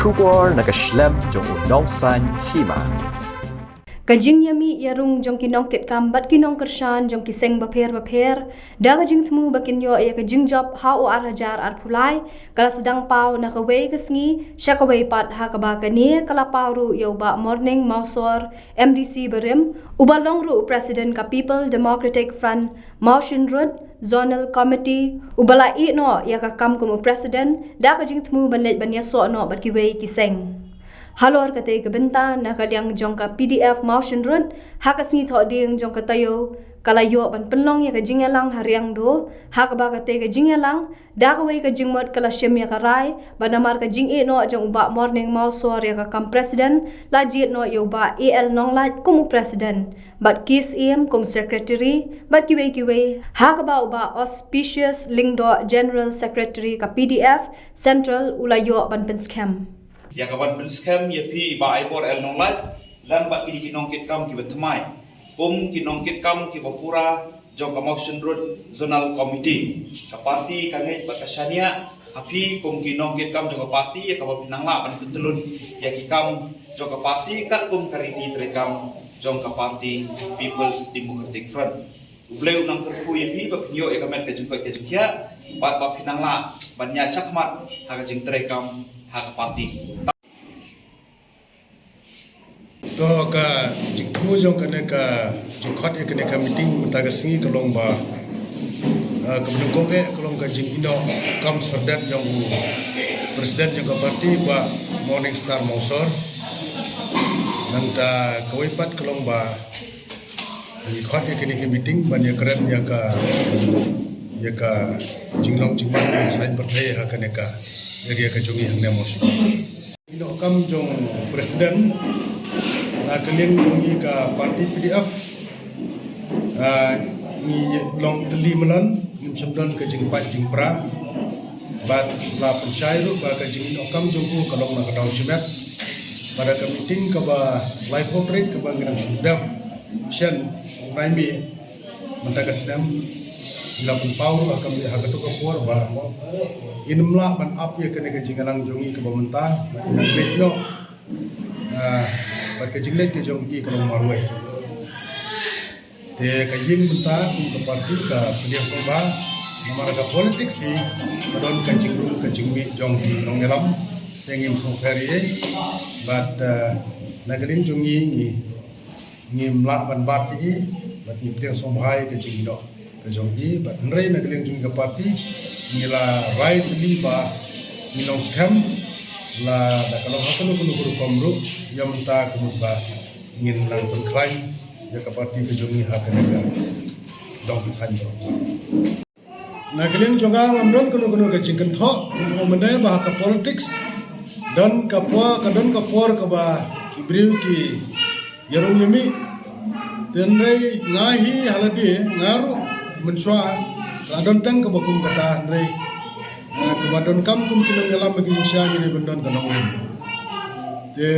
Shubor nakaslem jong unongsan hima. Kajing yami yarung jong kinong kit kambat kinong kersan jong kiseng bapher da kajing temu bakinyo ya kajing job ha o hajar ar pulai kala sedang pau na kawai kesngi sya kawai pat ha kaba kani kala pauru yo ba morning mausor MDC berim ubalong ru president ka People Democratic Front motion road zonal committee ubala I no ya ka kam kumu president da kajing temu banlet banya so no bat kiwai kiseng halor kate kebenta na kalyang jongka PDF motion run hakasni tho ding jongka tayo kalayo ban penlong ya kajingalang hariang do hakaba kate kajingalang da kawai kajingmot kala shem ya karai banamar kajing e no jong ba morning mausor ya ka kam president lajit no yo ba AL nong laj kum president bat kis em kum secretary bat kiwei hakaba uba auspicious lingdo general secretary ka PDF central ulayo ban penskem ya kawan penskem ya pi ba aibor el nonglat lan ba kini kinong kit kam ki betmai kinong kit kam ki bapura jong motion road zonal committee ka parti kange batasania api kinong kit kam jong parti ya ka pinangla ban betulun ya ki kam jong parti kat kariti trekam jong parti People's Democratic Front Ubleu nang terku ya pi ba pinyo ya kamen ka jong kia ba pinangla ban nya chakmat ha ka jing trekam parti. To ka jikmu jong kene ka jikhat e kene ka meeting mata ka singi kalong ba ka menungkong e kalong ka jing ino kam serdat jong presiden jong ka parti ba Morning Star Mausor nanta kawipat kalong ba jikhat e kene ka meeting ban ya keren ya ka jinglong jingman sai percaya ha kene ka jadi ka jongi hang nemos ino kam jong presiden na kalian jongi ka parti PDF ni long teli melan nim semdan ka jing pat jing pra bat la pensyairu ba ka jing ino kam jongku kalong na kadau simet pada ka meeting ka ba live portrait ka ba ngang sudam shen raimi menta ka sedam ilapun pau akan hakatuk kapur ba inmla ban ap ya kene kejingalang jongi ke pemerintah nang betno ba kejinglet ke jongi kalau marwe te kajing benta ke parti ka pilihan soba namara ka politik si don kajing mi jongi nong elam tengim so feri but nagalin jongi ni mla ban parti bat ni pilihan sobai kejing do jongi bat nrei nagalin jongi ka parti nila right li ba minong scam la da kalau hakunu kunu komru yang menta kumba ngin lang pengklaim ya ka parti ke jongi hakana ga dong kanjo na kalian jonga ngamdon kunu ke jingken tho menai ba ka politics dan kapwa kadon kapor ka ba ibriu ki yarung yemi tenrei ngahi halade ngaru menswa adon tang ke bakum kata Andre ke badon kam kum kilo ngelam bagi Indonesia ni bendon kanong te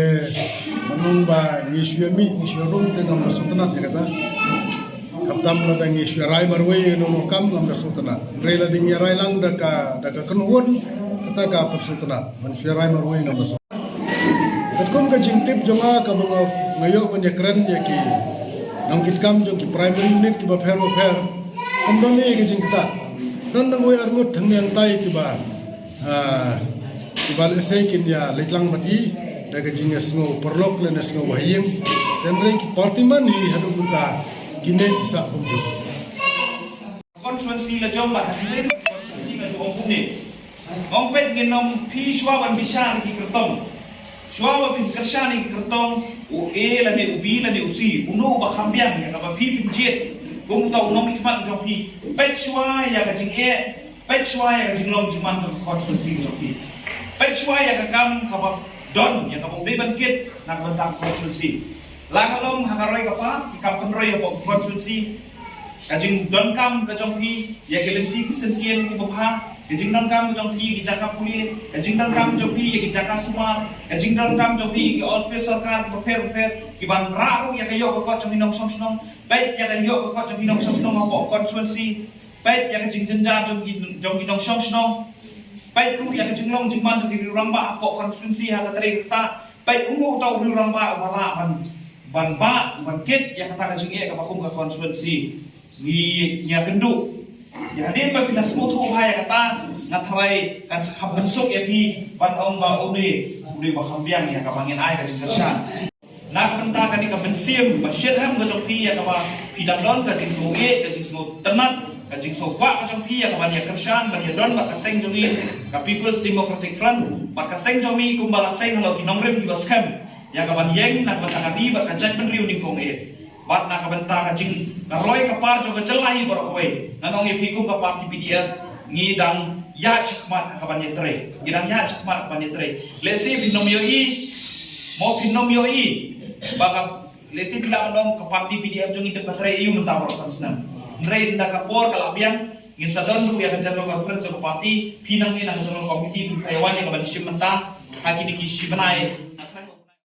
manung ba ngiswemi ngisworung te ngam sultanat ya kata kaptam la bang ngiswarai marwe no kam ngam sultanat Andre la ding yarai lang daka kenwon kata ka sultanat manswarai marwe ngam sultanat kum ka jingtip jonga ka bunga ngayo penjekran ya ki nang kitkam jong ki primary unit ki ba pher Kamdoni ke jingta dan nang we arngut thang yang tai tiba tiba lesai kin ya leklang mati da ke jinga sngo perlok le sngo wahim dan ring parti man hi hadu buta kine sa bunju konstituensi la jomba hadir konstituensi la jom pune ong pet genom pi shwawan bishan ki kertong shwawa bin kershani ki kertong u e la ne ubi la ne usi uno ba khambiang ya ka pi pinjet gum tau nom ikmat jopi pet shwa ya ka jing e pet shwa ya ka jing long jing man jong konstituensi jopi pet shwa ya ka kam ka ba don ya ka bong ban kit nak bentak konstituensi la ka long ha ka roi ka pa ki ka kon roi ya bong konstituensi ka jing don kam ka jong pi ya ka lenti ki sentien ki bopha ka jing don kam ka jong pi ki jaka puli ka jing don kam jong pi ya ki jaka suma ka jing don kam jong pi ki office sarkar per ki ban rau ya ka yo ka jong hinong song baik ya kan yo ka jong hinong song apa konstituensi baik ya ka jing jenjar jong hinong song pai tu yang jenglong jengman tu di ramba apok konstitusi ha katare kita pai umur tau di ramba wala ban kit yang kata kajing ka bakum ka konstitusi ni nya gendu ya dia pila semua tu bahaya kata ngatarai kan sakap bensuk ya pi ban om ba uni bakambiang ya kabangin ai kajing kersan nak benta ka di ka bensim ba syedham ka pi ya ka pidang don kajing semua tenat kajing sopa kajong pi ya kabanya kersan ban ya don ba kaseng jongi ka People's Democratic Front ba kaseng jomi kumbala seng halau kinongrem di baskem ya kaban yeng nak benta di ba kajak benriu ning kong bat nak benta kajing karoy kapar jo kecelahi borok we nanong ipikum ka parti PDF ngidang ya cekmat kaban yetre ngidang ya cekmat kaban yetre lesi binomio i mo binomio i baka lesi bila mandong ka parti PDF jongi de katre iu mentah borosan senam ndrei nda kapor kalabian ngin sadon ru ya general conference of party pinang ni nang general committee bin sayawan yang kaban sim mentah hakini ki sibenai